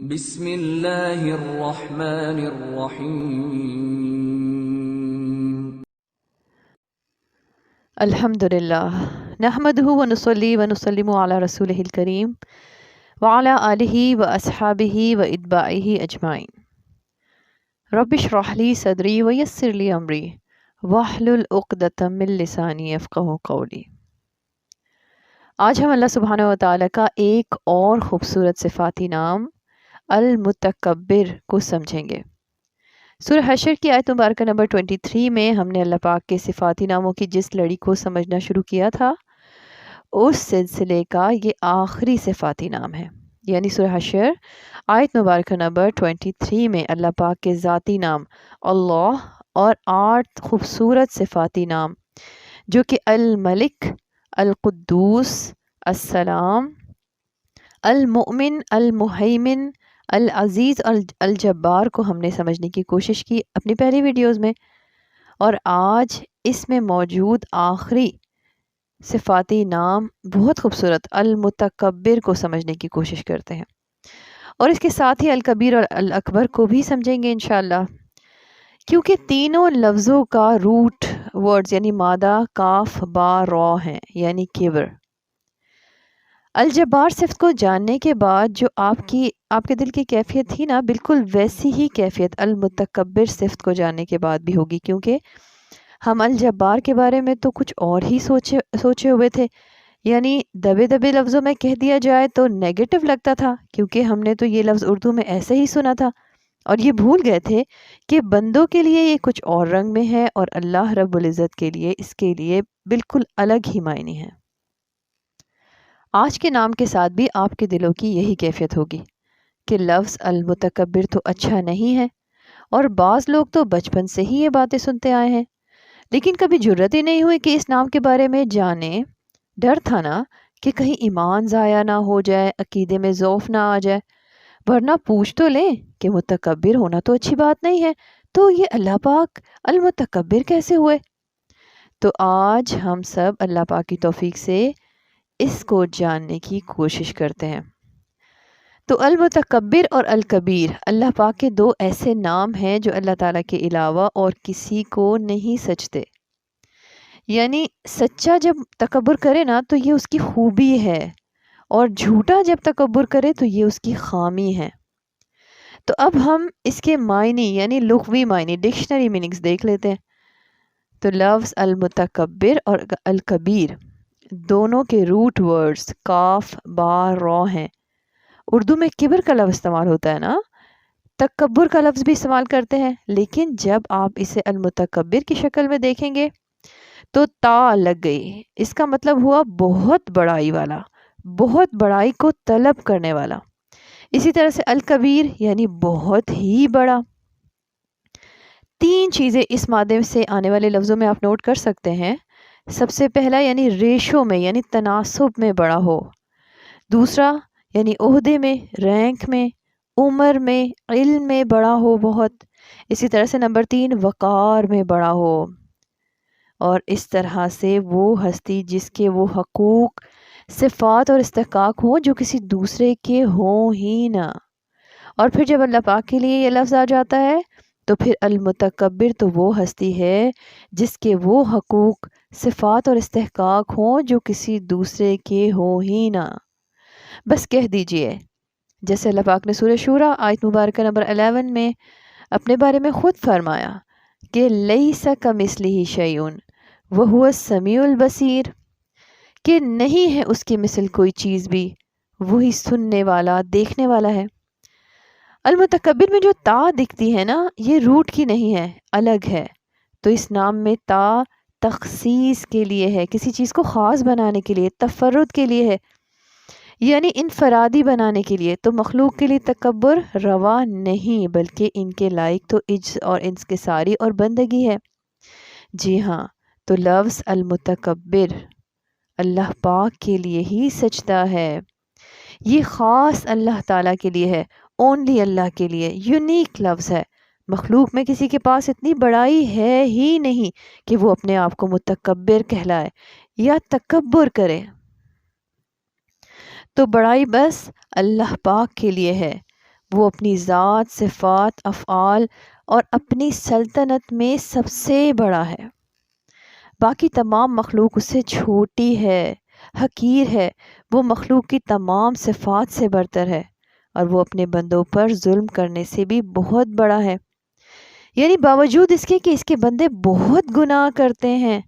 بسم اللہ الرحمن الرحیم۔ الحمدللہ نحمده ونصلی ونسلم علی رسولہ الکریم وعلی آلہ واصحابہ واتباعہ اجمعین۔ رب اشرح لی صدری ویسر لی امری واحلل عقدۃ من لسانی یفقہوا قولی۔ آج ہم اللہ سبحانہ وتعالی کا ایک اور خوبصورت صفاتی نام المتکبر کو سمجھیں گے۔ سورہ حشر کی آیت مبارکہ نمبر 23 میں ہم نے اللہ پاک کے صفاتی ناموں کی جس لڑی کو سمجھنا شروع کیا تھا، اس سلسلے کا یہ آخری صفاتی نام ہے۔ یعنی سورہ حشر آیت مبارکہ نمبر 23 میں اللہ پاک کے ذاتی نام اللہ اور 8 خوبصورت صفاتی نام جو کہ الملک، القدوس، السلام، المؤمن، المہیمن، العزیز اور الجبار کو ہم نے سمجھنے کی کوشش کی اپنی پہلی ویڈیوز میں، اور آج اس میں موجود آخری صفاتی نام بہت خوبصورت المتکبر کو سمجھنے کی کوشش کرتے ہیں، اور اس کے ساتھ ہی الکبیر اور الاکبر کو بھی سمجھیں گے انشاءاللہ، کیونکہ تینوں لفظوں کا روٹ ورڈز یعنی مادہ کاف با را ہیں، یعنی کبر۔ الجبار صفت کو جاننے کے بعد جو آپ کے دل کی کیفیت تھی نا، بالکل ویسی ہی کیفیت المتکبر صفت کو جاننے کے بعد بھی ہوگی، کیونکہ ہم الجبار کے بارے میں تو کچھ اور ہی سوچے ہوئے تھے، یعنی دبے دبے لفظوں میں کہہ دیا جائے تو نیگیٹو لگتا تھا، کیونکہ ہم نے تو یہ لفظ اردو میں ایسے ہی سنا تھا، اور یہ بھول گئے تھے کہ بندوں کے لیے یہ کچھ اور رنگ میں ہے، اور اللہ رب العزت کے لیے اس کے لیے بالکل الگ ہی معنی ہے۔ آج کے نام کے ساتھ بھی آپ کے دلوں کی یہی کیفیت ہوگی کہ لفظ المتکبر تو اچھا نہیں ہے، اور بعض لوگ تو بچپن سے ہی یہ باتیں سنتے آئے ہیں، لیکن کبھی جرت ہی نہیں ہوئی کہ اس نام کے بارے میں جانیں۔ ڈر تھا نا کہ کہیں ایمان ضائع نہ ہو جائے، عقیدے میں ضعف نہ آ جائے، ورنہ پوچھ تو لیں کہ متکبر ہونا تو اچھی بات نہیں ہے، تو یہ اللہ پاک المتکبر کیسے ہوئے؟ تو آج ہم سب اللہ پاک کی توفیق سے اس کو جاننے کی کوشش کرتے ہیں۔ تو المتکبر اور الکبیر اللہ پاک کے دو ایسے نام ہیں جو اللہ تعالیٰ کے علاوہ اور کسی کو نہیں سچتے، یعنی سچا جب تکبر کرے نا تو یہ اس کی خوبی ہے، اور جھوٹا جب تکبر کرے تو یہ اس کی خامی ہے۔ تو اب ہم اس کے معنی یعنی لغوی معنی ڈکشنری میننگز دیکھ لیتے ہیں۔ تو لفظ المتکبر اور الکبیر دونوں کے روٹ ورڈز کاف با را ہیں۔ اردو میں کبر کا لفظ استعمال ہوتا ہے نا، تکبر کا لفظ بھی استعمال کرتے ہیں، لیکن جب آپ اسے المتکبر کی شکل میں دیکھیں گے تو تا لگ گئی، اس کا مطلب ہوا بہت بڑائی والا، بہت بڑائی کو طلب کرنے والا۔ اسی طرح سے الکبیر یعنی بہت ہی بڑا۔ 3 چیزیں اس مادے سے آنے والے لفظوں میں آپ نوٹ کر سکتے ہیں۔ سب سے پہلا یعنی ریشو میں یعنی تناسب میں بڑا ہو، دوسرا یعنی عہدے میں، رینک میں، عمر میں، علم میں بڑا ہو بہت، اسی طرح سے نمبر 3 وقار میں بڑا ہو، اور اس طرح سے وہ ہستی جس کے وہ حقوق، صفات اور استحقاق ہوں جو کسی دوسرے کے ہوں ہی نہ۔ اور پھر جب اللہ پاک کے لیے یہ لفظ آ جاتا ہے تو پھر المتکبر تو وہ ہستی ہے جس کے وہ حقوق، صفات اور استحقاق ہوں جو کسی دوسرے کے ہوں ہی نہ۔ بس کہہ دیجئے، جیسے اللہ پاک نے سورہ شورى آیت مبارکہ نمبر 11 میں اپنے بارے میں خود فرمایا کہ لیس کمثلہ شیء وہو السمیع البصیر، کہ نہیں ہے اس کی مثل کوئی چیز بھی، وہی سننے والا، دیکھنے والا ہے۔ المتکبر میں جو تا دکھتی ہے نا، یہ روٹ کی نہیں ہے، الگ ہے، تو اس نام میں تا تخصیص کے لیے ہے، کسی چیز کو خاص بنانے کے لیے، تفرد کے لیے ہے، یعنی انفرادی بنانے کے لیے۔ تو مخلوق کے لیے تکبر روا نہیں، بلکہ ان کے لائق تو عجز اور انکساری اور بندگی ہے۔ جی ہاں، تو لفظ المتکبر اللہ پاک کے لیے ہی سچتا ہے، یہ خاص اللہ تعالیٰ کے لیے ہے، اونلی اللہ کے لیے یونیک لفظ ہے۔ مخلوق میں کسی کے پاس اتنی بڑائی ہے ہی نہیں کہ وہ اپنے آپ کو متکبر کہلائے یا تکبر کرے، تو بڑائی بس اللہ پاک کے لیے ہے، وہ اپنی ذات، صفات، افعال اور اپنی سلطنت میں سب سے بڑا ہے۔ باقی تمام مخلوق اس سے چھوٹی ہے، حقیر ہے۔ وہ مخلوق کی تمام صفات سے برتر ہے اور وہ اپنے بندوں پر ظلم کرنے سے بھی بہت بڑا ہے۔ یعنی باوجود اس کے کہ اس کے بندے بہت گناہ کرتے ہیں،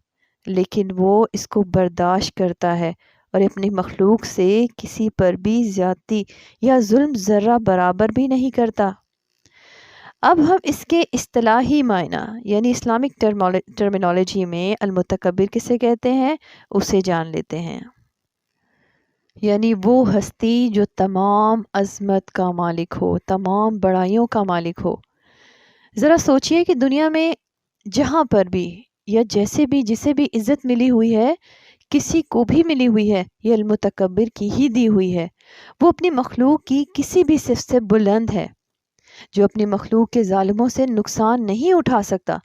لیکن وہ اس کو برداشت کرتا ہے اور اپنی مخلوق سے کسی پر بھی زیادتی یا ظلم ذرہ برابر بھی نہیں کرتا۔ اب ہم اس کے اصطلاحی معنی یعنی اسلامک ٹرمینالوجی میں المتکبر کسے کہتے ہیں اسے جان لیتے ہیں۔ یعنی وہ ہستی جو تمام عظمت کا مالک ہو، تمام بڑائیوں کا مالک ہو۔ ذرا سوچئے کہ دنیا میں جہاں پر بھی یا جیسے بھی جسے بھی عزت ملی ہوئی ہے، کسی کو بھی ملی ہوئی ہے، یہ المتکبر کی ہی دی ہوئی ہے۔ وہ اپنی مخلوق کی کسی بھی صفت سے بلند ہے، جو اپنی مخلوق کے ظالموں سے نقصان نہیں اٹھا سکتا۔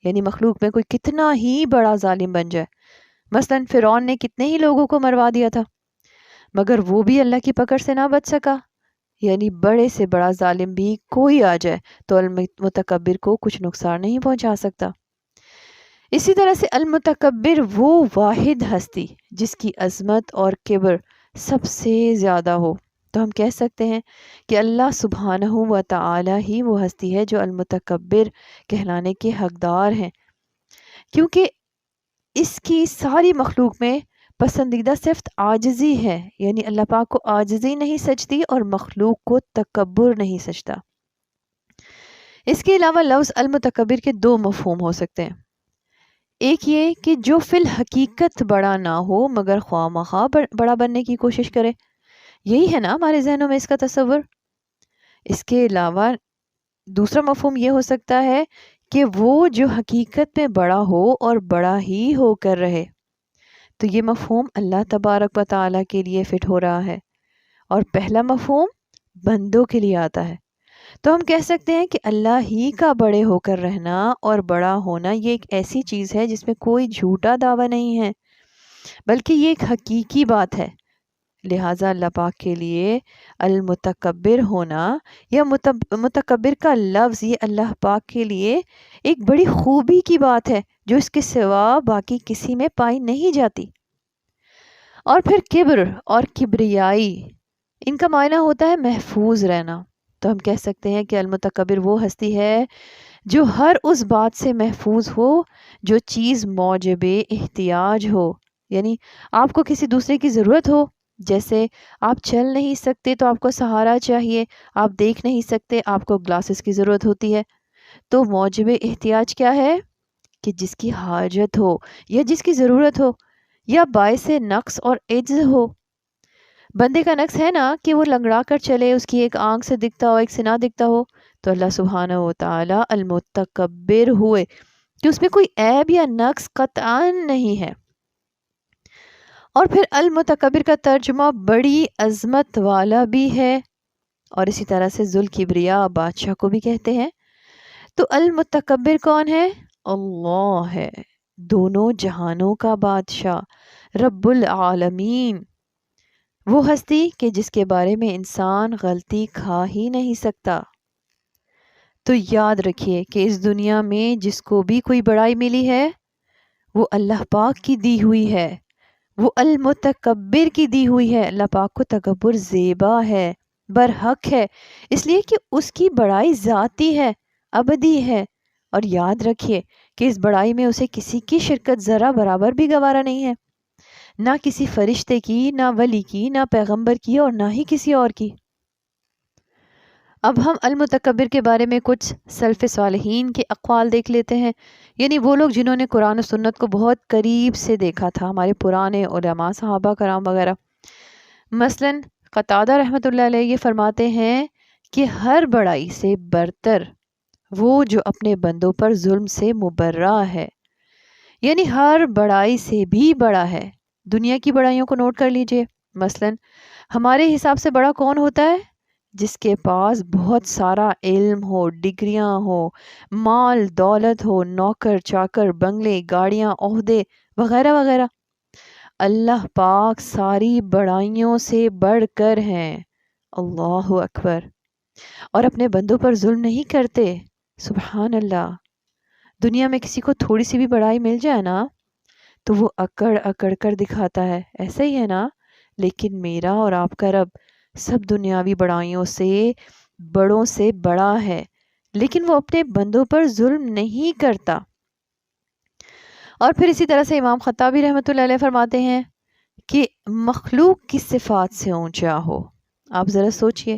یعنی مخلوق میں کوئی کتنا ہی بڑا ظالم بن جائے، مثلا فرعون نے کتنے ہی لوگوں کو مروا دیا تھا، مگر وہ بھی اللہ کی پکڑ سے نہ بچ سکا۔ یعنی بڑے سے بڑا ظالم بھی کوئی آ جائے تو المتکبر کو کچھ نقصان نہیں پہنچا سکتا۔ اسی طرح سے المتکبر وہ واحد ہستی جس کی عظمت اور کبر سب سے زیادہ ہو، تو ہم کہہ سکتے ہیں کہ اللہ سبحانہ و تعالی ہی وہ ہستی ہے جو المتکبر کہلانے کے حقدار ہیں، کیونکہ اس کی ساری مخلوق میں پسندیدہ صفت عاجزی ہے۔ یعنی اللہ پاک کو عاجزی نہیں سجتی اور مخلوق کو تکبر نہیں سجتا۔ اس کے علاوہ لفظ المتکبر کے دو مفہوم ہو سکتے ہیں۔ ایک یہ کہ جو فی الحقیقت بڑا نہ ہو مگر خواہ مخواہ بڑا بننے کی کوشش کرے، یہی ہے نا ہمارے ذہنوں میں اس کا تصور۔ اس کے علاوہ دوسرا مفہوم یہ ہو سکتا ہے کہ وہ جو حقیقت میں بڑا ہو اور بڑا ہی ہو کر رہے، تو یہ مفہوم اللہ تبارک و تعالیٰ کے لیے فٹ ہو رہا ہے، اور پہلا مفہوم بندوں کے لیے آتا ہے۔ تو ہم کہہ سکتے ہیں کہ اللہ ہی کا بڑے ہو کر رہنا اور بڑا ہونا یہ ایک ایسی چیز ہے جس میں کوئی جھوٹا دعویٰ نہیں ہے، بلکہ یہ ایک حقیقی بات ہے۔ لہٰذا اللہ پاک کے لیے المتکبر ہونا یا متکبر کا لفظ یہ اللہ پاک کے لیے ایک بڑی خوبی کی بات ہے جو اس کے سوا باقی کسی میں پائی نہیں جاتی۔ اور پھر کبر اور کبریائی، ان کا معنی ہوتا ہے محفوظ رہنا۔ تو ہم کہہ سکتے ہیں کہ المتکبر وہ ہستی ہے جو ہر اس بات سے محفوظ ہو جو چیز موجب احتیاج ہو۔ یعنی آپ کو کسی دوسرے کی ضرورت ہو، جیسے آپ چل نہیں سکتے تو آپ کو سہارا چاہیے، آپ دیکھ نہیں سکتے آپ کو گلاسز کی ضرورت ہوتی ہے، تو موجب احتیاج کیا ہے کہ جس کی حاجت ہو یا جس کی ضرورت ہو یا باعث نقص اور عجز ہو۔ بندے کا نقص ہے نا کہ وہ لنگڑا کر چلے، اس کی ایک آنکھ سے دکھتا ہو ایک سے نہ دکھتا ہو، تو اللہ سبحانہ و تعالی المتکبر ہوئے کہ اس میں کوئی عیب یا نقص قطعاً نہیں ہے۔ اور پھر المتکبر کا ترجمہ بڑی عظمت والا بھی ہے، اور اسی طرح سے ذوالکبریاء بادشاہ کو بھی کہتے ہیں۔ تو المتکبر کون ہے؟ اللہ ہے، دونوں جہانوں کا بادشاہ، رب العالمین، وہ ہستی کہ جس کے بارے میں انسان غلطی کھا ہی نہیں سکتا۔ تو یاد رکھیے کہ اس دنیا میں جس کو بھی کوئی بڑائی ملی ہے وہ اللہ پاک کی دی ہوئی ہے، وہ المتکبر کی دی ہوئی ہے۔ اللہ پاک کو تکبر زیبا ہے، برحق ہے، اس لیے کہ اس کی بڑائی ذاتی ہے، ابدی ہے۔ اور یاد رکھیے کہ اس بڑائی میں اسے کسی کی شرکت ذرہ برابر بھی گوارا نہیں ہے، نہ کسی فرشتے کی، نہ ولی کی، نہ پیغمبر کی، اور نہ ہی کسی اور کی۔ اب ہم المتکبر کے بارے میں کچھ سلف صالحین کے اقوال دیکھ لیتے ہیں، یعنی وہ لوگ جنہوں نے قرآن و سنت کو بہت قریب سے دیکھا تھا، ہمارے پرانے علماء صحابہ کرام وغیرہ۔ مثلاً قتادہ رحمۃ اللہ علیہ یہ فرماتے ہیں کہ ہر بڑائی سے برتر وہ جو اپنے بندوں پر ظلم سے مبرہ ہے، یعنی ہر بڑائی سے بھی بڑا ہے۔ دنیا کی بڑائیوں کو نوٹ کر لیجئے، مثلاً ہمارے حساب سے بڑا کون ہوتا ہے؟ جس کے پاس بہت سارا علم ہو، ڈگریاں ہو، مال دولت ہو، نوکر چاکر، بنگلے، گاڑیاں، عہدے وغیرہ وغیرہ۔ اللہ پاک ساری بڑائیوں سے بڑھ کر ہیں، اللہ اکبر۔ اور اپنے بندوں پر ظلم نہیں کرتے۔ سبحان اللہ۔ دنیا میں کسی کو تھوڑی سی بھی بڑائی مل جائے نا تو وہ اکڑ اکڑ کر دکھاتا ہے، ایسا ہی ہے نا، لیکن میرا اور آپ کا رب سب دنیاوی بڑائیوں سے بڑوں سے بڑا ہے، لیکن وہ اپنے بندوں پر ظلم نہیں کرتا۔ اور پھر اسی طرح سے امام خطابی رحمۃ اللہ علیہ فرماتے ہیں کہ مخلوق کی صفات سے اونچا ہو۔ آپ ذرا سوچئے،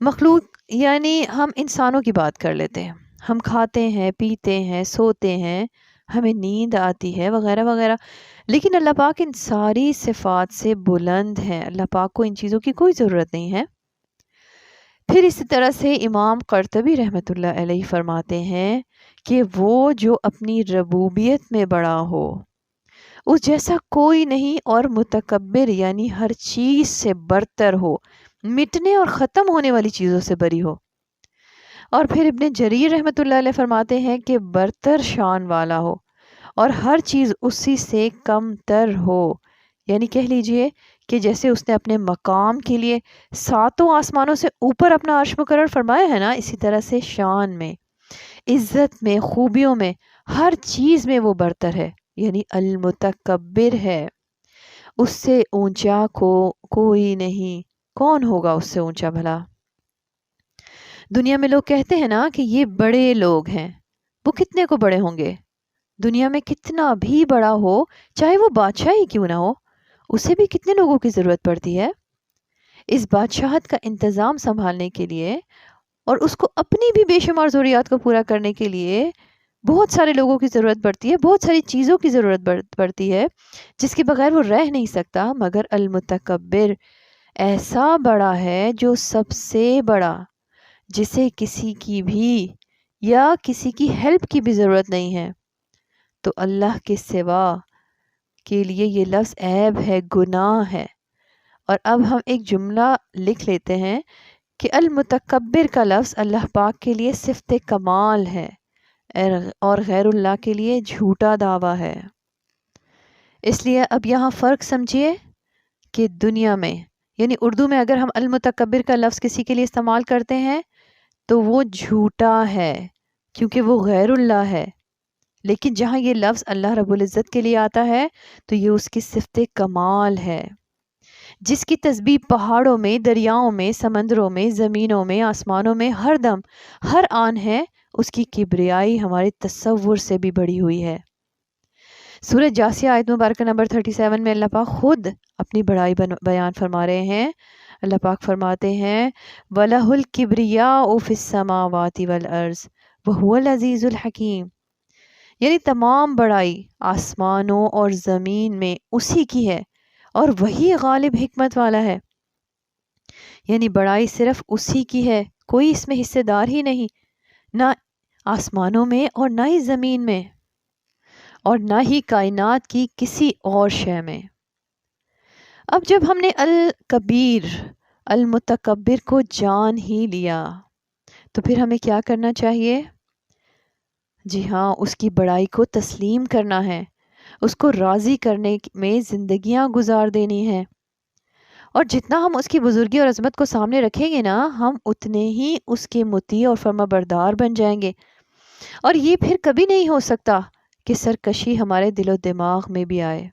مخلوق یعنی ہم انسانوں کی بات کر لیتے ہیں، ہم کھاتے ہیں، پیتے ہیں، سوتے ہیں، ہمیں نیند آتی ہے وغیرہ وغیرہ، لیکن اللہ پاک ان ساری صفات سے بلند ہے، اللہ پاک کو ان چیزوں کی کوئی ضرورت نہیں ہے۔ پھر اسی طرح سے امام قرطبی رحمۃ اللہ علیہ فرماتے ہیں کہ وہ جو اپنی ربوبیت میں بڑا ہو اس جیسا کوئی نہیں، اور متکبر یعنی ہر چیز سے برتر ہو، مٹنے اور ختم ہونے والی چیزوں سے بری ہو۔ اور پھر ابن جریر رحمۃ اللہ علیہ فرماتے ہیں کہ برتر شان والا ہو اور ہر چیز اسی سے کم تر ہو، یعنی کہہ لیجئے کہ جیسے اس نے اپنے مقام کے لیے ساتوں آسمانوں سے اوپر اپنا عرش مقرر فرمایا ہے نا، اسی طرح سے شان میں، عزت میں، خوبیوں میں، ہر چیز میں وہ برتر ہے، یعنی المتکبر ہے۔ اس سے اونچا کوئی نہیں، کون ہوگا اس سے اونچا بھلا؟ دنیا میں لوگ کہتے ہیں نا کہ یہ بڑے لوگ ہیں، وہ کتنے کو بڑے ہوں گے؟ دنیا میں کتنا بھی بڑا ہو، چاہے وہ بادشاہ ہی کیوں نہ ہو، اسے بھی کتنے لوگوں کی ضرورت پڑتی ہے اس بادشاہت کا انتظام سنبھالنے کے لیے، اور اس کو اپنی بھی بے شمار ضروریات کو پورا کرنے کے لیے بہت سارے لوگوں کی ضرورت پڑتی ہے، بہت ساری چیزوں کی ضرورت پڑتی ہے جس کے بغیر وہ رہ نہیں سکتا۔ مگر المتکبر ایسا بڑا ہے جو سب سے بڑا، جسے کسی کی بھی یا کسی کی ہیلپ کی بھی ضرورت نہیں ہے۔ تو اللہ کے سوا کے لیے یہ لفظ عیب ہے، گناہ ہے۔ اور اب ہم ایک جملہ لکھ لیتے ہیں کہ المتکبر کا لفظ اللہ پاک کے لیے صفت کمال ہے اور غیر اللہ کے لیے جھوٹا دعویٰ ہے۔ اس لیے اب یہاں فرق سمجھیے کہ دنیا میں یعنی اردو میں اگر ہم المتکبر کا لفظ کسی کے لیے استعمال کرتے ہیں تو وہ جھوٹا ہے کیونکہ وہ غیر اللہ ہے، لیکن جہاں یہ لفظ اللہ رب العزت کے لیے آتا ہے تو یہ اس کی صفت کمال ہے، جس کی تسبیح پہاڑوں میں، دریاؤں میں، سمندروں میں، زمینوں میں، آسمانوں میں ہر دم ہر آن ہے، اس کی کبریائی ہمارے تصور سے بھی بڑی ہوئی ہے۔ سورہ جاسیہ آیت مبارکہ نمبر 37 میں اللہ پاک خود اپنی بڑائی بیان فرما رہے ہیں۔ اللہ پاک فرماتے ہیں وَلَهُ الْكِبْرِيَاءُ فِي السَّمَاوَاتِ وَالْأَرْضِ وَهُوَ الْعَزِيزُ الْحَكِيمُ، یعنی تمام بڑائی آسمانوں اور زمین میں اسی کی ہے اور وہی غالب حکمت والا ہے، یعنی بڑائی صرف اسی کی ہے، کوئی اس میں حصے دار ہی نہیں، نہ آسمانوں میں اور نہ ہی زمین میں اور نہ ہی کائنات کی کسی اور شے میں۔ اب جب ہم نے الکبیر المتکبر کو جان ہی لیا تو پھر ہمیں کیا کرنا چاہیے؟ جی ہاں، اس کی بڑائی کو تسلیم کرنا ہے، اس کو راضی کرنے میں زندگیاں گزار دینی ہیں، اور جتنا ہم اس کی بزرگی اور عظمت کو سامنے رکھیں گے نا، ہم اتنے ہی اس کے مطیع اور فرما بردار بن جائیں گے۔ اور یہ پھر کبھی نہیں ہو سکتا کہ سرکشی ہمارے دل و دماغ میں بھی آئے۔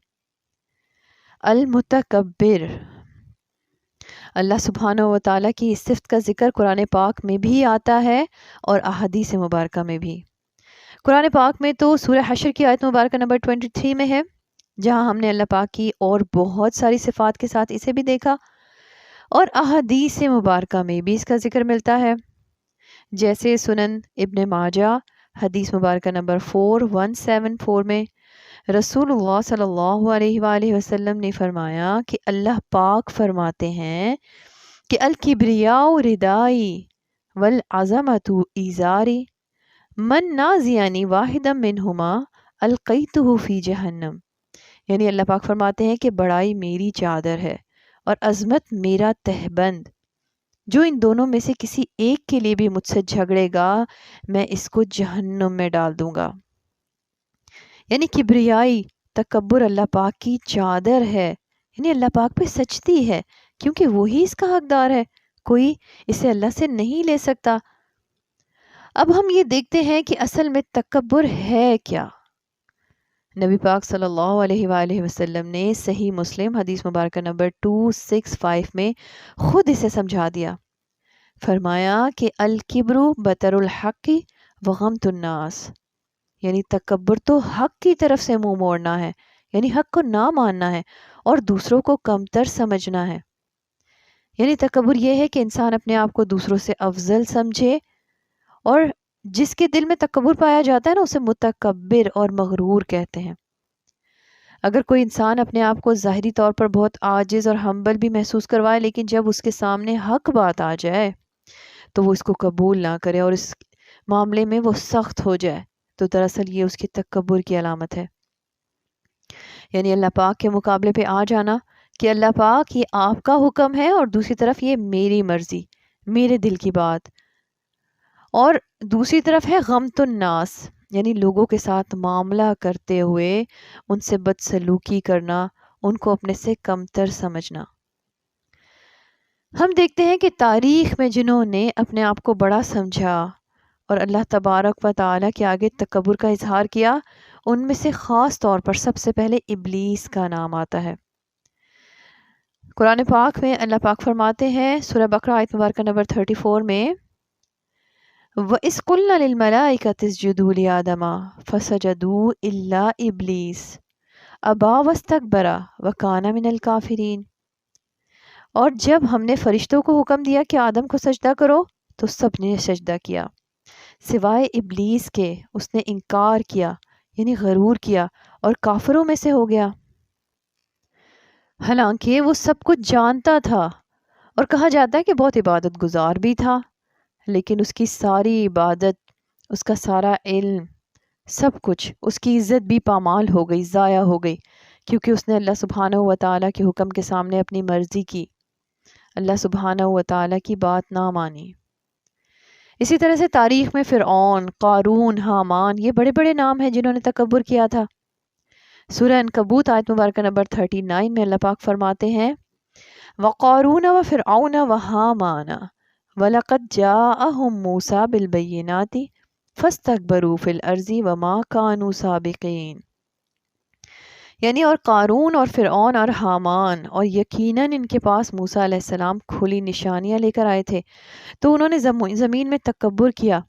المتکبر، اللہ سبحانہ و تعالیٰ کی اس صفت کا ذکر قرآن پاک میں بھی آتا ہے اور احادیث مبارکہ میں بھی۔ قرآن پاک میں تو سورہ حشر کی آیت مبارکہ نمبر 23 میں ہے، جہاں ہم نے اللہ پاک کی اور بہت ساری صفات کے ساتھ اسے بھی دیکھا، اور احادیث مبارکہ میں بھی اس کا ذکر ملتا ہے، جیسے سنن ابن ماجہ حدیث مبارکہ نمبر 4174 میں رسول اللہ صلی اللہ علیہ وآلہ وسلم نے فرمایا کہ اللہ پاک فرماتے ہیں کہ الکبریاء ردائی والعظمت ازاری من نازعنی واحدا منہما القیتہ فی جہنم، یعنی اللہ پاک فرماتے ہیں کہ بڑائی میری چادر ہے اور عظمت میرا تہبند، جو ان دونوں میں سے کسی ایک کے لیے بھی مجھ سے جھگڑے گا میں اس کو جہنم میں ڈال دوں گا۔ یعنی کبریائی، تکبر اللہ پاک کی چادر ہے، یعنی اللہ پاک پہ سجتی ہے کیونکہ وہی اس کا حقدار ہے، کوئی اسے اللہ سے نہیں لے سکتا۔ اب ہم یہ دیکھتے ہیں کہ اصل میں تکبر ہے کیا۔ نبی پاک صلی اللہ علیہ وآلہ وسلم نے صحیح مسلم حدیث مبارکہ نمبر 265 میں خود اسے سمجھا دیا۔ فرمایا کہ الکبر بطر الحق وغمت الناس، یعنی تکبر تو حق کی طرف سے منہ موڑنا ہے، یعنی حق کو نہ ماننا ہے اور دوسروں کو کمتر سمجھنا ہے۔ یعنی تکبر یہ ہے کہ انسان اپنے آپ کو دوسروں سے افضل سمجھے، اور جس کے دل میں تکبر پایا جاتا ہے نا اسے متکبر اور مغرور کہتے ہیں۔ اگر کوئی انسان اپنے آپ کو ظاہری طور پر بہت عاجز اور ہمبل بھی محسوس کروائے، لیکن جب اس کے سامنے حق بات آ جائے تو وہ اس کو قبول نہ کرے اور اس معاملے میں وہ سخت ہو جائے، تو دراصل یہ اس کی تکبر کی علامت ہے۔ یعنی اللہ پاک کے مقابلے پہ آ جانا کہ اللہ پاک یہ آپ کا حکم ہے اور دوسری طرف یہ میری مرضی، میرے دل کی بات، اور دوسری طرف ہے غمت الناس، یعنی لوگوں کے ساتھ معاملہ کرتے ہوئے ان سے بدسلوکی کرنا، ان کو اپنے سے کمتر سمجھنا۔ ہم دیکھتے ہیں کہ تاریخ میں جنہوں نے اپنے آپ کو بڑا سمجھا اور اللہ تبارک و تعالیٰ کے آگے تکبر کا اظہار کیا، ان میں سے خاص طور پر سب سے پہلے ابلیس کا نام آتا ہے۔ قرآن پاک میں اللہ پاک فرماتے ہیں سورہ بقرہ آیت مبارکہ نمبر 34 میں وَإِذْ قُلْنَا لِلْمَلَائِكَةِ اسْجُدُوا لِآدَمَ فَسَجَدُوا إِلَّا إِبْلِيسَ أَبَىٰ وَاسْتَكْبَرَ وَكَانَ مِنَ الْكَافِرِينَ، اور جب ہم نے فرشتوں کو حکم دیا کہ آدم کو سجدہ کرو تو سب نے سجدہ کیا سوائے ابلیس کے، اس نے انکار کیا، یعنی غرور کیا اور کافروں میں سے ہو گیا۔ حالانکہ وہ سب کچھ جانتا تھا اور کہا جاتا ہے کہ بہت عبادت گزار بھی تھا، لیکن اس کی ساری عبادت، اس کا سارا علم، سب کچھ، اس کی عزت بھی پامال ہو گئی، ضائع ہو گئی، کیونکہ اس نے اللہ سبحانہ و تعالیٰ کے حکم کے سامنے اپنی مرضی کی، اللہ سبحانہ و تعالیٰ کی بات نہ مانی۔ اسی طرح سے تاریخ میں فرعون، قارون، حامان، یہ بڑے بڑے نام ہیں جنہوں نے تکبر کیا تھا۔ سورہ عنکبوت آیت مبارکہ نمبر 39 میں اللہ پاک فرماتے ہیں وَقَارُونَ وَفِرْعَوْنَ وَحَامَانَ وَلَقَدْ جَاءَهُمْ مُوسَىٰ بِالْبَيِّنَاتِ فَاسْتَكْبَرُوا فِي الْأَرْضِ وَمَا كَانُوا سَابِقِينَ، یعنی اور قارون اور فرعون اور حامان، اور یقیناً ان کے پاس موسیٰ علیہ السلام کھلی نشانیاں لے کر آئے تھے، تو انہوں نے زمین میں تکبر کیا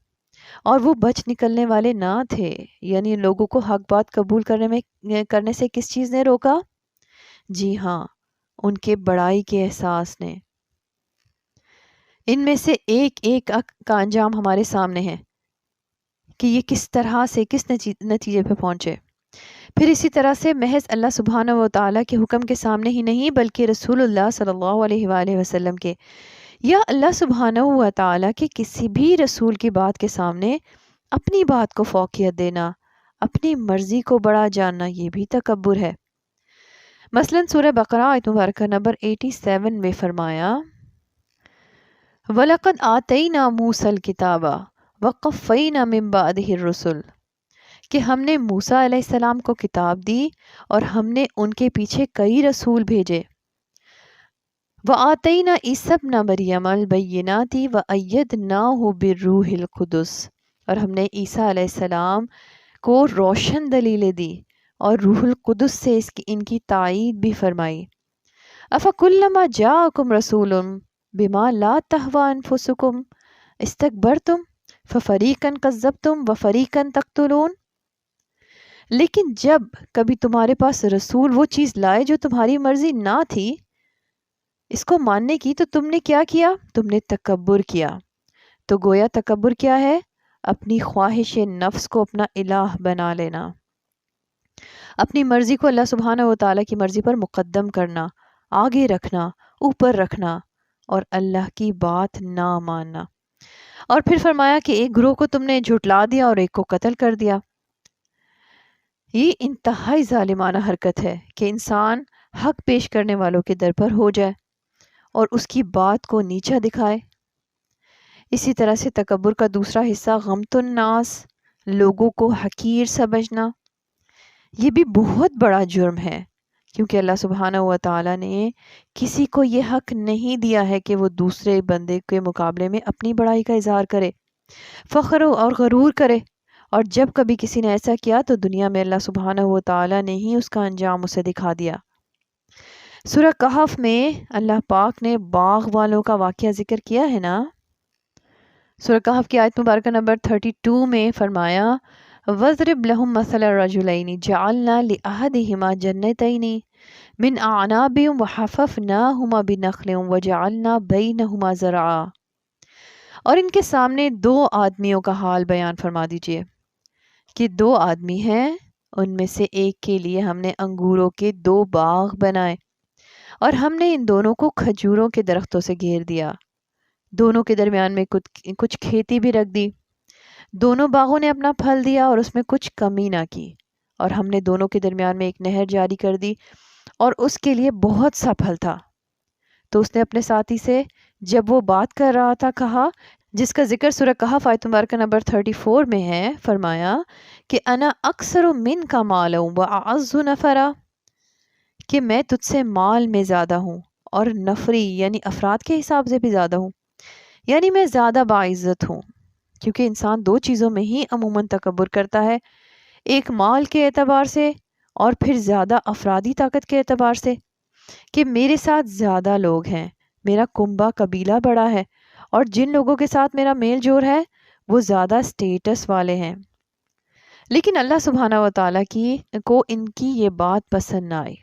اور وہ بچ نکلنے والے نہ تھے۔ یعنی لوگوں کو حق بات قبول کرنے سے کس چیز نے روکا؟ جی ہاں، ان کے بڑائی کے احساس نے۔ ان میں سے ایک ایک کا انجام ہمارے سامنے ہے کہ یہ کس طرح سے کس نتیجے پہ پہنچے۔ پھر اسی طرح سے محض اللہ سبحانہ و تعالیٰ کے حکم کے سامنے ہی نہیں، بلکہ رسول اللہ صلی اللہ علیہ وآلہ وسلم کے یا اللہ سبحانہ و تعالیٰ کے کسی بھی رسول کی بات کے سامنے اپنی بات کو فوقیت دینا، اپنی مرضی کو بڑا جاننا، یہ بھی تکبر ہے۔ مثلا سورہ بقرہ آیت مبارکہ نمبر 87 میں فرمایا وَلَقَدْ آتَيْنَا مُوسَى الْكِتَابَ وَقَفَّيْنَا مِن بَعْدِهِ الرُّسُلِ، کہ ہم نے موسیٰ علیہ السلام کو کتاب دی اور ہم نے ان کے پیچھے کئی رسول بھیجے۔ وَآتَيْنَا عِیسَیٰ ابْنَ مَرْیَمَ الْبَیِّنَاتِ وَأَیَّدْنَاهُ بِالرُّوحِ الْقُدُسِ، اور ہم نے عیسیٰ علیہ السلام کو روشن دلیلیں دی اور روح القدس سے ان کی تائید بھی فرمائی۔ أَفَكُلَّمَا جَاءَكُمْ رَسُولٌ بِمَا لَا تَهْوَىٰ أَنفُسُكُمْ اسْتَكْبَرْتُمْ فَفَرِيقًا كَذَّبْتُمْ وَفَرِيقًا تَقْتُلُونَ، لیکن جب کبھی تمہارے پاس رسول وہ چیز لائے جو تمہاری مرضی نہ تھی اس کو ماننے کی، تو تم نے کیا کیا؟ تم نے تکبر کیا۔ تو گویا تکبر کیا ہے؟ اپنی خواہش نفس کو اپنا الہ بنا لینا، اپنی مرضی کو اللہ سبحانہ و تعالیٰ کی مرضی پر مقدم کرنا، آگے رکھنا، اوپر رکھنا، اور اللہ کی بات نہ ماننا۔ اور پھر فرمایا کہ ایک گروہ کو تم نے جھٹلا دیا اور ایک کو قتل کر دیا۔ یہ انتہائی ظالمانہ حرکت ہے کہ انسان حق پیش کرنے والوں کے در پر ہو جائے اور اس کی بات کو نیچا دکھائے۔ اسی طرح سے تکبر کا دوسرا حصہ غمت الناس، لوگوں کو حقیر سمجھنا، یہ بھی بہت بڑا جرم ہے کیونکہ اللہ سبحانہ و تعالیٰ نے کسی کو یہ حق نہیں دیا ہے کہ وہ دوسرے بندے کے مقابلے میں اپنی بڑائی کا اظہار کرے، فخر اور غرور کرے، اور جب کبھی کسی نے ایسا کیا تو دنیا میں اللہ سبحانہ و تعالیٰ نے ہی اس کا انجام اسے دکھا دیا۔ سورہ کہف میں اللہ پاک نے باغ والوں کا واقعہ ذکر کیا ہے نا۔ سورہ کہف کی آیت مبارکہ نمبر 32 میں فرمایا وَاضْرِبْ لَهُمْ مَثَلَ الرَّجُلَيْنِ جَعَلْنَا لِأَحَدِهِمَا جَنَّتَيْنِ مِنْ أَعْنَابٍ وَحَفَفْنَاهُمَا بِنَخْلٍ وَجَعَلْنَا بَيْنَهُمَا زَرْعًا۔ اور ان کے سامنے دو آدمیوں کا حال بیان فرما دیجئے کہ دو آدمی ہیں، ان میں سے ایک کے لیے ہم نے انگوروں کے دو باغ بنائے اور ہم نے ان دونوں کو کھجوروں کے درختوں سے گھیر دیا، دونوں کے درمیان میں کچھ کھیتی بھی رکھ دی، دونوں باغوں نے اپنا پھل دیا اور اس میں کچھ کمی نہ کی، اور ہم نے دونوں کے درمیان میں ایک نہر جاری کر دی اور اس کے لیے بہت سا پھل تھا۔ تو اس نے اپنے ساتھی سے جب وہ بات کر رہا تھا کہا، جس کا ذکر سورہ کہف آیت مبارکہ نمبر 34 میں ہے، فرمایا کہ انا اکثر من کا مالا واعز نفرا، کہ میں تجھ سے مال میں زیادہ ہوں اور نفری یعنی افراد کے حساب سے بھی زیادہ ہوں، یعنی میں زیادہ باعزت ہوں۔ کیونکہ انسان دو چیزوں میں ہی عموماً تکبر کرتا ہے، ایک مال کے اعتبار سے اور پھر زیادہ افرادی طاقت کے اعتبار سے، کہ میرے ساتھ زیادہ لوگ ہیں، میرا کنبہ قبیلہ بڑا ہے، اور جن لوگوں کے ساتھ میرا میل جول ہے وہ زیادہ سٹیٹس والے ہیں۔ لیکن اللہ سبحانہ و تعالیٰ کو ان کی یہ بات پسند نہ آئی،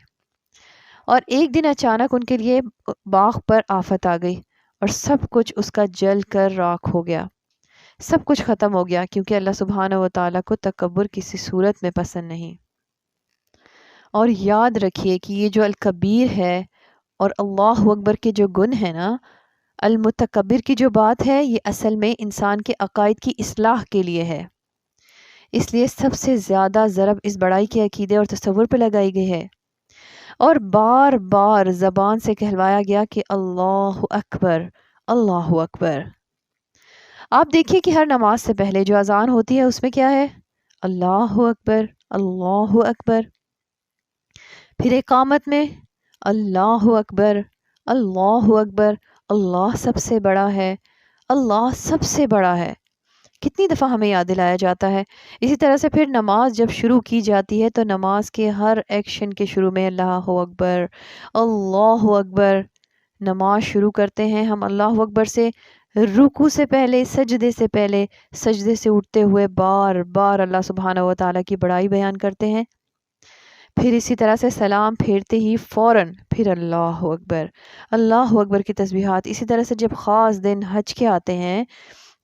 اور ایک دن اچانک ان کے لیے باغ پر آفت آ گئی اور سب کچھ اس کا جل کر راکھ ہو گیا، سب کچھ ختم ہو گیا، کیونکہ اللہ سبحانہ و تعالیٰ کو تکبر کسی صورت میں پسند نہیں۔ اور یاد رکھیے کہ یہ جو الکبیر ہے اور اللہ اکبر کے جو گن ہے نا، المتکبر کی جو بات ہے یہ اصل میں انسان کے عقائد کی اصلاح کے لیے ہے، اس لیے سب سے زیادہ ضرب اس بڑائی کے عقیدے اور تصور پہ لگائی گئی ہے، اور بار بار زبان سے کہلوایا گیا کہ اللہ اکبر، اللہ اکبر۔ آپ دیکھیے کہ ہر نماز سے پہلے جو اذان ہوتی ہے اس میں کیا ہے؟ اللہ اکبر، اللہ اکبر۔ پھر اقامت میں اللہ اکبر، اللہ اکبر، اللہ سب سے بڑا ہے، اللہ سب سے بڑا ہے، کتنی دفعہ ہمیں یاد دلایا جاتا ہے۔ اسی طرح سے پھر نماز جب شروع کی جاتی ہے تو نماز کے ہر ایکشن کے شروع میں اللہ اکبر، اللہ اکبر۔ نماز شروع کرتے ہیں ہم اللہ اکبر سے، رکوع سے پہلے، سجدے سے پہلے، سجدے سے اٹھتے ہوئے بار بار اللہ سبحانہ و تعالیٰ کی بڑائی بیان کرتے ہیں، پھر اسی طرح سے سلام پھیرتے ہی فوراً پھر اللہ اکبر، اللہ اکبر کی تسبیحات۔ اسی طرح سے جب خاص دن حج کے آتے ہیں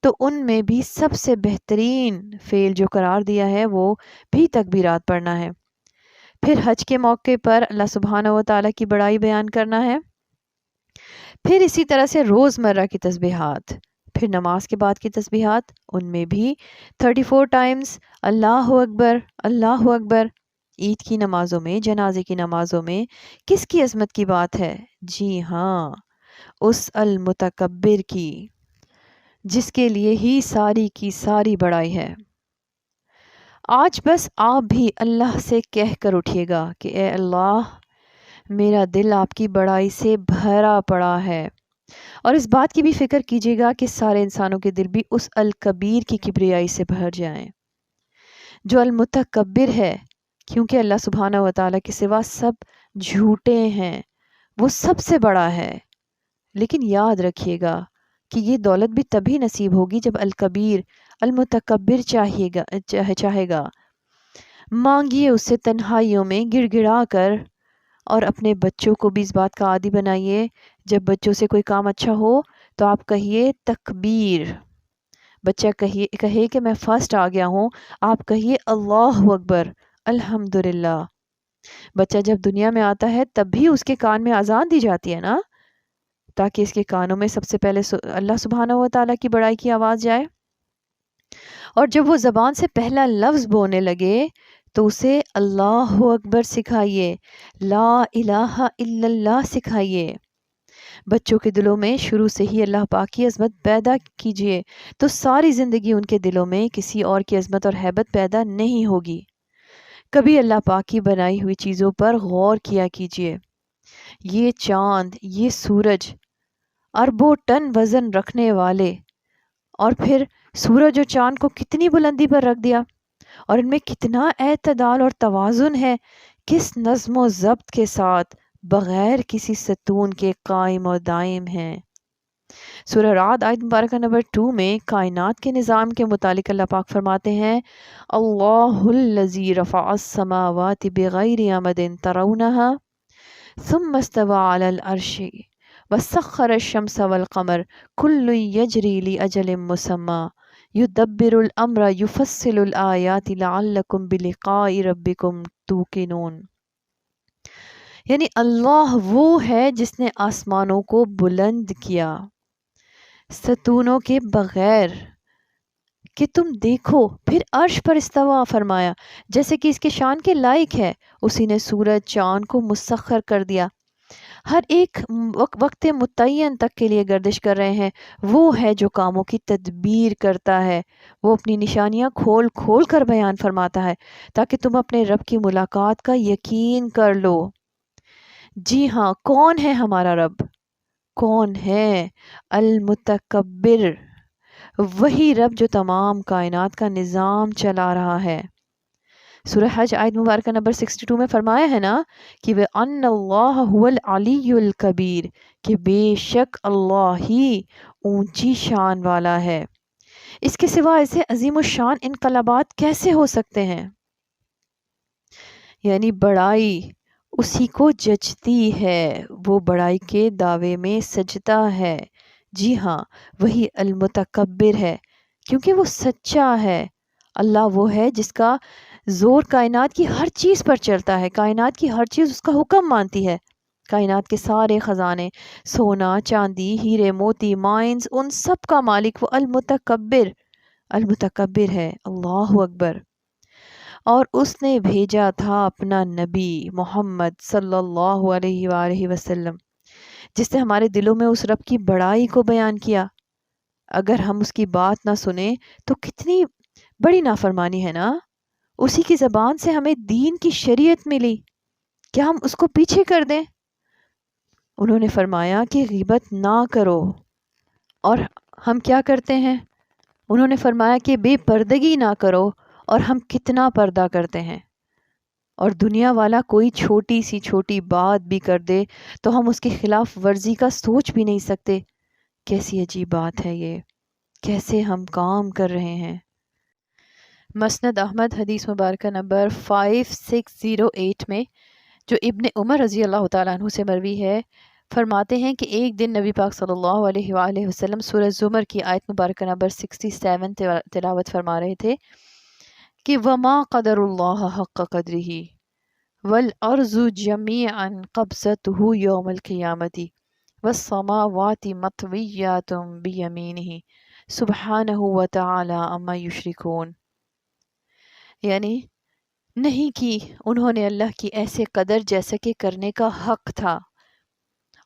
تو ان میں بھی سب سے بہترین فعل جو قرار دیا ہے وہ بھی تکبیرات پڑھنا ہے۔ پھر حج کے موقع پر اللہ سبحانہ و تعالیٰ کی بڑائی بیان کرنا ہے، پھر اسی طرح سے روزمرہ کی تسبیحات، پھر نماز کے بعد کی تسبیحات، ان میں بھی 34 ٹائمز اللہ اکبر، اللہ اکبر۔ عید کی نمازوں میں، جنازے کی نمازوں میں کس کی عظمت کی بات ہے؟ جی ہاں، اس المتکبر کی، جس کے لیے ہی ساری کی ساری بڑائی ہے۔ آج بس آپ بھی اللہ سے کہہ کر اٹھیے گا کہ اے اللہ، میرا دل آپ کی بڑائی سے بھرا پڑا ہے، اور اس بات کی بھی فکر کیجیے گا کہ سارے انسانوں کے دل بھی اس الکبیر کی کبریائی سے بھر جائیں جو المتکبر ہے، کیونکہ اللہ سبحانہ و تعالیٰ کے سوا سب جھوٹے ہیں، وہ سب سے بڑا ہے۔ لیکن یاد رکھیے گا کہ یہ دولت بھی تبھی نصیب ہوگی جب الکبیر، المتکبر چاہے گا۔ مانگیے اس سے تنہائیوں میں گڑ گڑا کر، اور اپنے بچوں کو بھی اس بات کا عادی بنائیے، جب بچوں سے کوئی کام اچھا ہو تو آپ کہیے تکبیر، بچہ کہے کہ میں فرسٹ آ گیا ہوں، آپ کہیے اللہ اکبر، الحمدللہ۔ بچہ جب دنیا میں آتا ہے تب بھی اس کے کان میں اذان دی جاتی ہے نا، تاکہ اس کے کانوں میں سب سے پہلے اللہ سبحانہ و تعالیٰ کی بڑائی کی آواز جائے، اور جب وہ زبان سے پہلا لفظ بولنے لگے تو اسے اللہ اکبر سکھائیے، لا الہ الا اللہ سکھائیے۔ بچوں کے دلوں میں شروع سے ہی اللہ پاک کی عظمت پیدا کیجیے، تو ساری زندگی ان کے دلوں میں کسی اور کی عظمت اور ہیبت پیدا نہیں ہوگی، کبھی اللہ پاک کی بنائی ہوئی چیزوں پر غور کیا کیجیے۔ یہ چاند، یہ سورج، اربوں ٹن وزن رکھنے والے، اور پھر سورج اور چاند کو کتنی بلندی پر رکھ دیا، اور ان میں کتنا اعتدال اور توازن ہے، کس نظم و ضبط کے ساتھ بغیر کسی ستون کے قائم و دائم ہیں۔ سورہ رعد آیت مبارکہ نمبر 2 میں کائنات کے نظام کے متعلق اللہ پاک فرماتے ہیں، اللہ الذی رفع السماوات بغیر عمد ترونہا ثم استوى على العرش وسخر الشمس والقمر كل يجري لأجل مسمى يدبر الأمر يفصل الآيات لعلكم بلقاء ربكم توقنون۔ یعنی اللہ وہ ہے جس نے آسمانوں کو بلند کیا ستونوں کے بغیر کہ تم دیکھو، پھر عرش پر استوا فرمایا جیسے کہ اس کے شان کے لائق ہے۔ اسی نے سورج چاند کو مسخر کر دیا، ہر ایک وقت متعین تک کے لیے گردش کر رہے ہیں۔ وہ ہے جو کاموں کی تدبیر کرتا ہے، وہ اپنی نشانیاں کھول کھول کر بیان فرماتا ہے تاکہ تم اپنے رب کی ملاقات کا یقین کر لو۔ جی ہاں، کون ہے ہمارا رب؟ کون ہے؟ المتکبر، وہی رب جو تمام کائنات کا نظام چلا رہا ہے۔ سورہ حج آیت مبارکہ نمبر 62 میں فرمایا ہے نا کہ وَأَنَّ اللَّهَ هُوَ الْعَلِيُّ الْكَبِيرُ، کہ بے شک اللہ ہی اونچی شان والا ہے۔ اس کے سوا ایسے عظیم الشان انقلابات کیسے ہو سکتے ہیں؟ یعنی بڑائی اسی کو جچتی ہے، وہ بڑائی کے دعوے میں سجتا ہے۔ جی ہاں، وہی المتکبر ہے کیونکہ وہ سچا ہے۔ اللہ وہ ہے جس کا زور کائنات کی ہر چیز پر چلتا ہے، کائنات کی ہر چیز اس کا حکم مانتی ہے۔ کائنات کے سارے خزانے، سونا، چاندی، ہیرے موتی، مائنز، ان سب کا مالک وہ المتکبر ہے۔ اللہ اکبر۔ اور اس نے بھیجا تھا اپنا نبی محمد صلی اللہ علیہ وآلہ وسلم، جس نے ہمارے دلوں میں اس رب کی بڑائی کو بیان کیا۔ اگر ہم اس کی بات نہ سنیں تو کتنی بڑی نافرمانی ہے نا۔ اسی کی زبان سے ہمیں دین کی شریعت ملی، کیا ہم اس کو پیچھے کر دیں؟ انہوں نے فرمایا کہ غیبت نہ کرو، اور ہم کیا کرتے ہیں؟ انہوں نے فرمایا کہ بے پردگی نہ کرو، اور ہم کتنا پردہ کرتے ہیں۔ اور دنیا والا کوئی چھوٹی سی چھوٹی بات بھی کر دے تو ہم اس کی خلاف ورزی کا سوچ بھی نہیں سکتے۔ کیسی عجیب بات ہے یہ، کیسے ہم کام کر رہے ہیں۔ مسند احمد حدیث مبارکہ نمبر 5608 میں جو ابن عمر رضی اللہ تعالیٰ عنہ سے مروی ہے، فرماتے ہیں کہ ایک دن نبی پاک صلی اللہ علیہ وآلہ وسلم سورہ زمر کی آیت مبارکہ نمبر 67 تلاوت فرما رہے تھے کہ وَمَا قَدَرُ اللَّهَ حَقَّ قَدْرِهِ وَالْأَرْضُ جَمِيعًا قَبْضَتُهُ يَوْمَ الْقِيَامَةِ وَالسَّمَاوَاتِ مَطْوِيَّاتٌ بِيَمِينِهِ سُبْحَانَهُ وَتَعَالَى عَمَّا يُشْرِكُونَ۔ یعنی نہیں کی انہوں نے اللہ کی ایسے قدر جیسا کہ کرنے کا حق تھا۔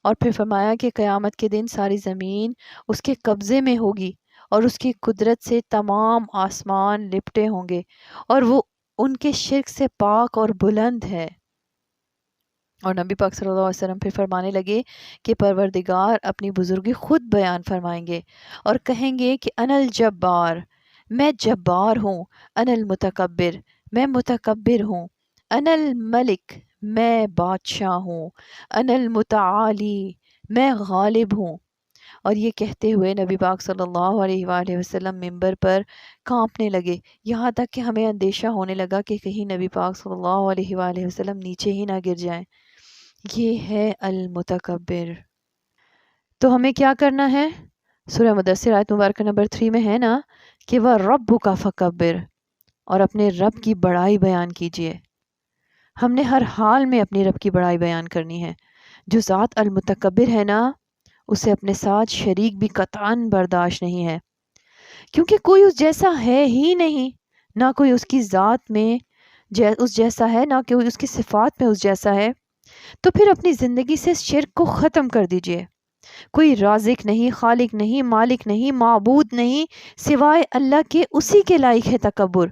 اور پھر فرمایا کہ قیامت کے دن ساری زمین اس کے قبضے میں ہوگی، اور اس کی قدرت سے تمام آسمان لپٹے ہوں گے، اور وہ ان کے شرک سے پاک اور بلند ہے۔ اور نبی پاک صلی اللہ علیہ وسلم پھر فرمانے لگے کہ پروردگار اپنی بزرگی خود بیان فرمائیں گے اور کہیں گے کہ انا الجبار، میں جبار ہوں، انا المتکبر، میں متکبر ہوں، انا الملک، میں بادشاہ ہوں، انا المتعالی، میں غالب ہوں۔ اور یہ کہتے ہوئے نبی پاک صلی اللہ علیہ وآلہ وسلم منبر پر کانپنے لگے، یہاں تک کہ ہمیں اندیشہ ہونے لگا کہ کہیں نبی پاک صلی اللہ علیہ وآلہ وسلم نیچے ہی نہ گر جائیں۔ یہ ہے المتکبر۔ تو ہمیں کیا کرنا ہے؟ سورہ مدثر آیت مبارکہ نمبر 3 میں ہے نا کہ وہ ربک فکبر، اور اپنے رب کی بڑائی بیان کیجئے۔ ہم نے ہر حال میں اپنی رب کی بڑائی بیان کرنی ہے۔ جو ذات المتکبر ہے نا، اسے اپنے ساتھ شریک بھی قطعاً برداشت نہیں ہے، کیونکہ کوئی اس جیسا ہے ہی نہیں، نہ کوئی اس کی ذات میں اس جیسا ہے، نہ کوئی اس کی صفات میں اس جیسا ہے۔ تو پھر اپنی زندگی سے شرک کو ختم کر دیجئے۔ کوئی رازق نہیں، خالق نہیں، مالک نہیں، معبود نہیں سوائے اللہ کے، اسی کے لائق ہے تکبر،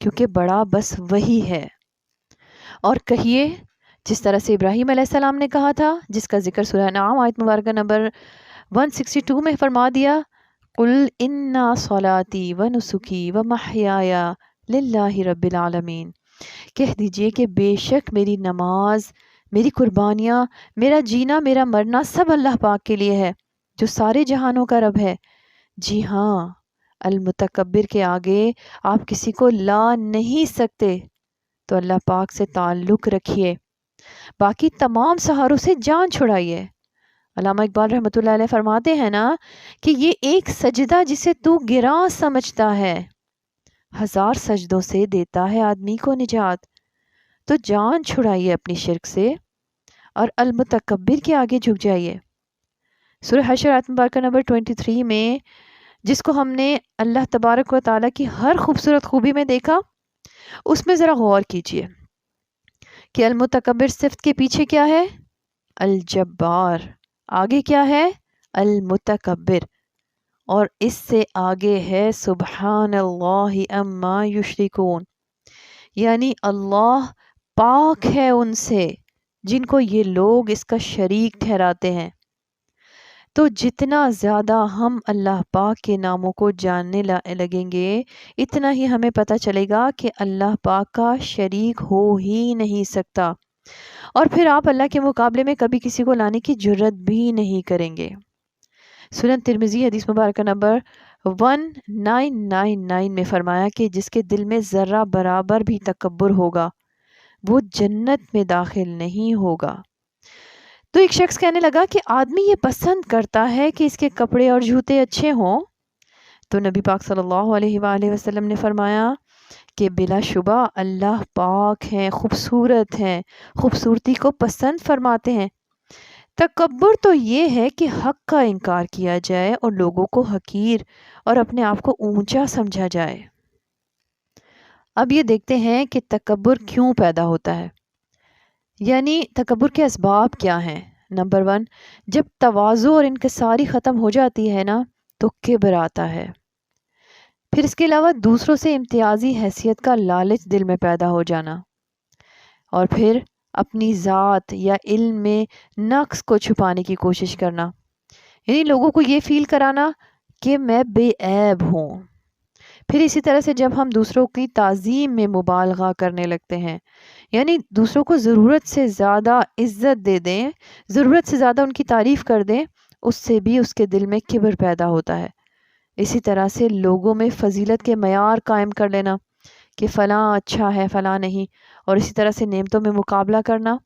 کیونکہ بڑا بس وہی ہے۔ اور کہیے جس طرح سے ابراہیم علیہ السلام نے کہا تھا، جس کا ذکر سورہ انعام آیت مبارکہ نمبر 162 میں فرما دیا، قُلْ إِنَّا صَلَاتِي وَنُسُكِي وَمَحْيَايَ لِلَّهِ رَبِّ الْعَالَمِينَ، کہہ دیجئے کہ بے شک میری نماز، میری قربانیاں، میرا جینا، میرا مرنا سب اللہ پاک کے لیے ہے جو سارے جہانوں کا رب ہے۔ جی ہاں، المتکبر کے آگے آپ کسی کو لا نہیں سکتے، تو اللہ پاک سے تعلق رکھیے، باقی تمام سہاروں سے جان چھڑائیے۔ علامہ اقبال رحمۃ اللہ علیہ فرماتے ہیں نا کہ یہ ایک سجدہ جسے تو گراں سمجھتا ہے، 1000 سجدوں سے دیتا ہے آدمی کو نجات۔ تو جان چھڑائیے اپنی شرک سے اور المتکبر کے آگے جھک جائیے۔ سورہ حشر آیت مبارکہ نمبر 23 میں جس کو ہم نے اللہ تبارک و تعالیٰ کی ہر خوبصورت خوبی میں دیکھا، اس میں ذرا غور کیجئے کہ المتکبر صفت کے پیچھے کیا ہے؟ الجبار، آگے کیا ہے؟ المتکبر، اور اس سے آگے ہے سبحان اللہ اما یشرکون، یعنی اللہ پاک ہے ان سے جن کو یہ لوگ اس کا شریک ٹھہراتے ہیں۔ تو جتنا زیادہ ہم اللہ پاک کے ناموں کو جاننے لگیں گے، اتنا ہی ہمیں پتہ چلے گا کہ اللہ پاک کا شریک ہو ہی نہیں سکتا، اور پھر آپ اللہ کے مقابلے میں کبھی کسی کو لانے کی جرت بھی نہیں کریں گے۔ سنن ترمذی حدیث مبارکہ نمبر 1999 میں فرمایا کہ جس کے دل میں ذرہ برابر بھی تکبر ہوگا وہ جنت میں داخل نہیں ہوگا۔ تو ایک شخص کہنے لگا کہ آدمی یہ پسند کرتا ہے کہ اس کے کپڑے اور جوتے اچھے ہوں، تو نبی پاک صلی اللہ علیہ وآلہ وسلم نے فرمایا کہ بلا شبہ اللہ پاک ہیں، خوبصورت ہیں، خوبصورتی کو پسند فرماتے ہیں۔ تکبر تو یہ ہے کہ حق کا انکار کیا جائے اور لوگوں کو حقیر اور اپنے آپ کو اونچا سمجھا جائے۔ اب یہ دیکھتے ہیں کہ تکبر کیوں پیدا ہوتا ہے، یعنی تکبر کے اسباب کیا ہیں۔ نمبر 1، جب تواضع اور انکساری ختم ہو جاتی ہے نا تو کبر آتا ہے۔ پھر اس کے علاوہ دوسروں سے امتیازی حیثیت کا لالچ دل میں پیدا ہو جانا، اور پھر اپنی ذات یا علم میں نقص کو چھپانے کی کوشش کرنا، یعنی لوگوں کو یہ فیل کرانا کہ میں بے عیب ہوں۔ پھر اسی طرح سے جب ہم دوسروں کی تعظیم میں مبالغہ کرنے لگتے ہیں، یعنی دوسروں کو ضرورت سے زیادہ عزت دے دیں، ضرورت سے زیادہ ان کی تعریف کر دیں، اس سے بھی اس کے دل میں کبر پیدا ہوتا ہے۔ اسی طرح سے لوگوں میں فضیلت کے معیار قائم کر لینا کہ فلاں اچھا ہے فلاں نہیں، اور اسی طرح سے نعمتوں میں مقابلہ کرنا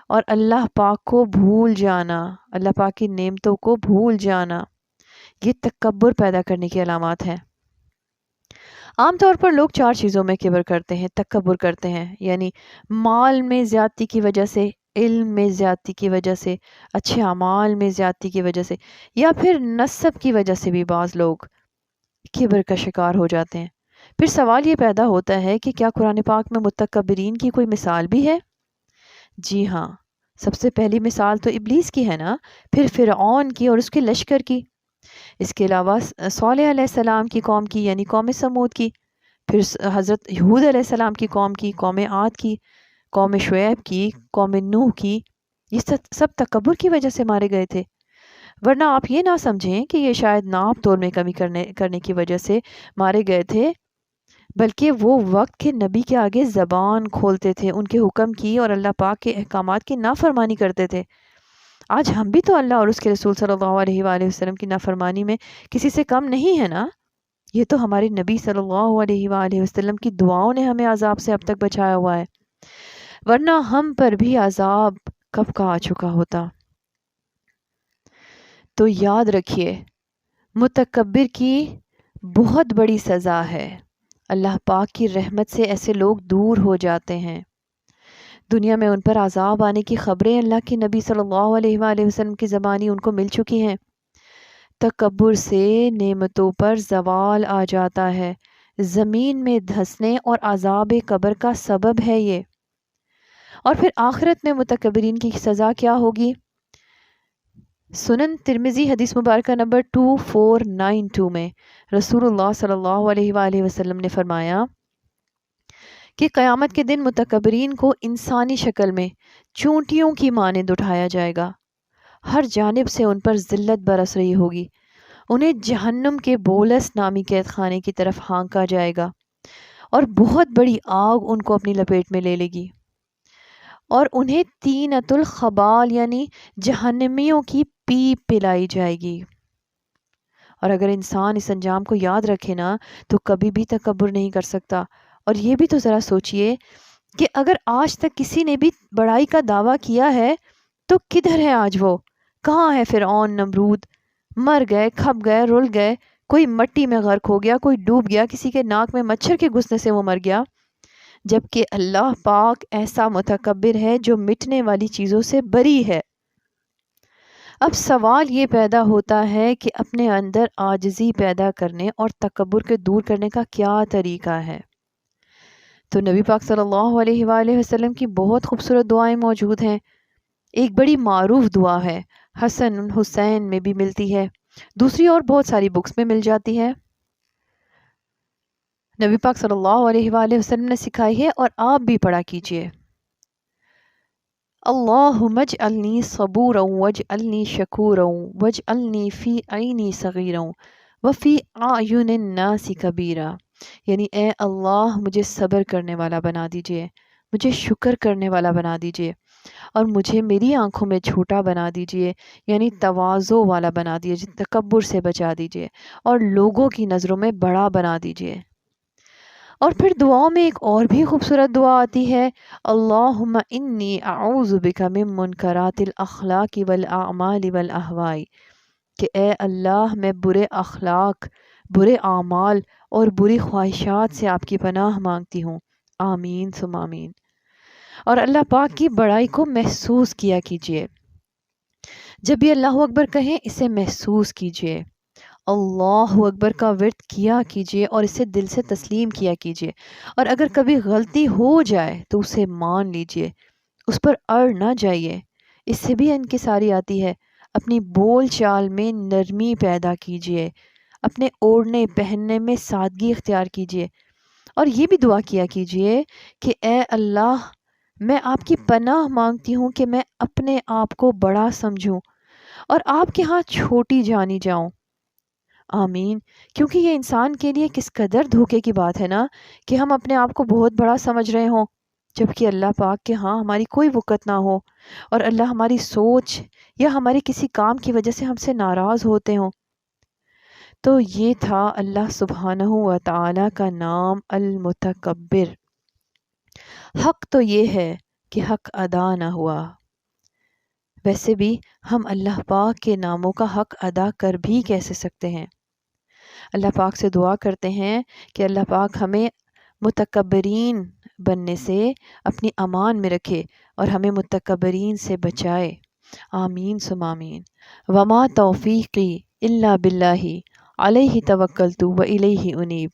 اور اللہ پاک کو بھول جانا، اللہ پاک کی نعمتوں کو بھول جانا، یہ تکبر پیدا کرنے کی علامات ہیں۔ عام طور پر لوگ 4 چیزوں میں کبر کرتے ہیں، تکبر کرتے ہیں، یعنی مال میں زیادتی کی وجہ سے، علم میں زیادتی کی وجہ سے، اچھے اعمال میں زیادتی کی وجہ سے، یا پھر نسب کی وجہ سے بھی بعض لوگ کبر کا شکار ہو جاتے ہیں۔ پھر سوال یہ پیدا ہوتا ہے کہ کیا قرآن پاک میں متکبرین کی کوئی مثال بھی ہے؟ جی ہاں، سب سے پہلی مثال تو ابلیس کی ہے نا، پھر فرعون کی اور اس کے لشکر کی، اس کے علاوہ صالح علیہ السلام کی قوم کی یعنی قوم سمود کی، پھر حضرت ہود علیہ السلام کی قوم کی، قوم عاد کی، قوم شعیب کی، قوم نوح کی، یہ سب تکبر کی وجہ سے مارے گئے تھے۔ ورنہ آپ یہ نہ سمجھیں کہ یہ شاید ناپ تول میں کمی کرنے کی وجہ سے مارے گئے تھے، بلکہ وہ وقت کے نبی کے آگے زبان کھولتے تھے، ان کے حکم کی اور اللہ پاک کے احکامات کی نافرمانی کرتے تھے۔ آج ہم بھی تو اللہ اور اس کے رسول صلی اللہ علیہ وآلہ وسلم کی نافرمانی میں کسی سے کم نہیں ہے نا۔ یہ تو ہمارے نبی صلی اللہ علیہ وآلہ وسلم کی دعاؤں نے ہمیں عذاب سے اب تک بچایا ہوا ہے، ورنہ ہم پر بھی عذاب کب کا آ چکا ہوتا۔ تو یاد رکھیے، متکبر کی بہت بڑی سزا ہے، اللہ پاک کی رحمت سے ایسے لوگ دور ہو جاتے ہیں۔ دنیا میں ان پر عذاب آنے کی خبریں اللہ کے نبی صلی اللہ علیہ وآلہ وسلم کی زبانی ان کو مل چکی ہیں۔ تکبر سے نعمتوں پر زوال آ جاتا ہے، زمین میں دھسنے اور عذاب قبر کا سبب ہے یہ۔ اور پھر آخرت میں متکبرین کی سزا کیا ہوگی؟ سنن ترمذی حدیث مبارکہ نمبر 2492 میں رسول اللہ صلی اللہ علیہ وآلہ وسلم نے فرمایا کہ قیامت کے دن متکبرین کو انسانی شکل میں چونٹیوں کی مانند اٹھایا جائے گا، ہر جانب سے ان پر ذلت برس رہی ہوگی، انہیں جہنم کے بولس نامی قید خانے کی طرف ہانکا جائے گا اور بہت بڑی آگ ان کو اپنی لپیٹ میں لے لے گی، اور انہیں تینۃ الخبال یعنی جہنمیوں کی پیپ پلائی جائے گی۔ اور اگر انسان اس انجام کو یاد رکھے نا تو کبھی بھی تکبر نہیں کر سکتا۔ اور یہ بھی تو ذرا سوچئے کہ اگر آج تک کسی نے بھی بڑائی کا دعویٰ کیا ہے تو کدھر ہے آج وہ؟ کہاں ہے فرعون، نمرود؟ مر گئے، کھپ گئے، رل گئے، کوئی مٹی میں غرق ہو گیا، کوئی ڈوب گیا، کسی کے ناک میں مچھر کے گھسنے سے وہ مر گیا، جبکہ اللہ پاک ایسا متکبر ہے جو مٹنے والی چیزوں سے بری ہے۔ اب سوال یہ پیدا ہوتا ہے کہ اپنے اندر عاجزی پیدا کرنے اور تکبر کے دور کرنے کا کیا طریقہ ہے؟ تو نبی پاک صلی اللہ علیہ وآلہ وسلم کی بہت خوبصورت دعائیں موجود ہیں۔ ایک بڑی معروف دعا ہے، حسن حسین میں بھی ملتی ہے، دوسری اور بہت ساری بکس میں مل جاتی ہے۔ نبی پاک صلی اللہ علیہ وآلہ وسلم نے سکھائی ہے اور آپ بھی پڑھا کیجئے۔ اللہم اجعلنی صبورا واجعلنی شکورا واجعلنی فی عینی صغیرا وفی اعین الناس کبیرا، یعنی اے اللہ مجھے صبر کرنے والا بنا دیجئے، مجھے شکر کرنے والا بنا دیجئے، اور مجھے میری آنکھوں میں چھوٹا بنا دیجئے، یعنی تواضع والا بنا دیجئے، تکبر سے بچا دیجئے، اور لوگوں کی نظروں میں بڑا بنا دیجئے۔ اور پھر دعاؤں میں ایک اور بھی خوبصورت دعا آتی ہے، اللہم انی اعوذ بک من منکرات الاخلاق والاعمال والاہواء، کہ اے اللہ میں برے اخلاق، برے اعمال اور بری خواہشات سے آپ کی پناہ مانگتی ہوں، آمین ثم آمین۔ اور اللہ پاک کی بڑائی کو محسوس کیا کیجئے، جب بھی اللہ اکبر کہیں اسے محسوس کیجئے، اللہ اکبر کا ورد کیا کیجئے اور اسے دل سے تسلیم کیا کیجئے، اور اگر کبھی غلطی ہو جائے تو اسے مان لیجئے، اس پر اڑ نہ جائیے، اس سے بھی انکساری آتی ہے۔ اپنی بول چال میں نرمی پیدا کیجئے، اپنے اوڑھنے پہننے میں سادگی اختیار کیجئے، اور یہ بھی دعا کیا کیجئے کہ اے اللہ میں آپ کی پناہ مانگتی ہوں کہ میں اپنے آپ کو بڑا سمجھوں اور آپ کے ہاں چھوٹی جانی جاؤں، آمین۔ کیونکہ یہ انسان کے لیے کس قدر دھوکے کی بات ہے نا کہ ہم اپنے آپ کو بہت بڑا سمجھ رہے ہوں، جبکہ اللہ پاک کے ہاں ہماری کوئی وقت نہ ہو، اور اللہ ہماری سوچ یا ہمارے کسی کام کی وجہ سے ہم سے ناراض ہوتے ہوں۔ تو یہ تھا اللہ سبحانہ و تعالی کا نام المتکبر۔ حق تو یہ ہے کہ حق ادا نہ ہوا۔ ویسے بھی ہم اللہ پاک کے ناموں کا حق ادا کر بھی کیسے سکتے ہیں؟ اللہ پاک سے دعا کرتے ہیں کہ اللہ پاک ہمیں متکبرین بننے سے اپنی امان میں رکھے اور ہمیں متکبرین سے بچائے، آمین ثم آمین۔ وما توفیقی الا باللہ علیہ توکلت و الیہ انیب۔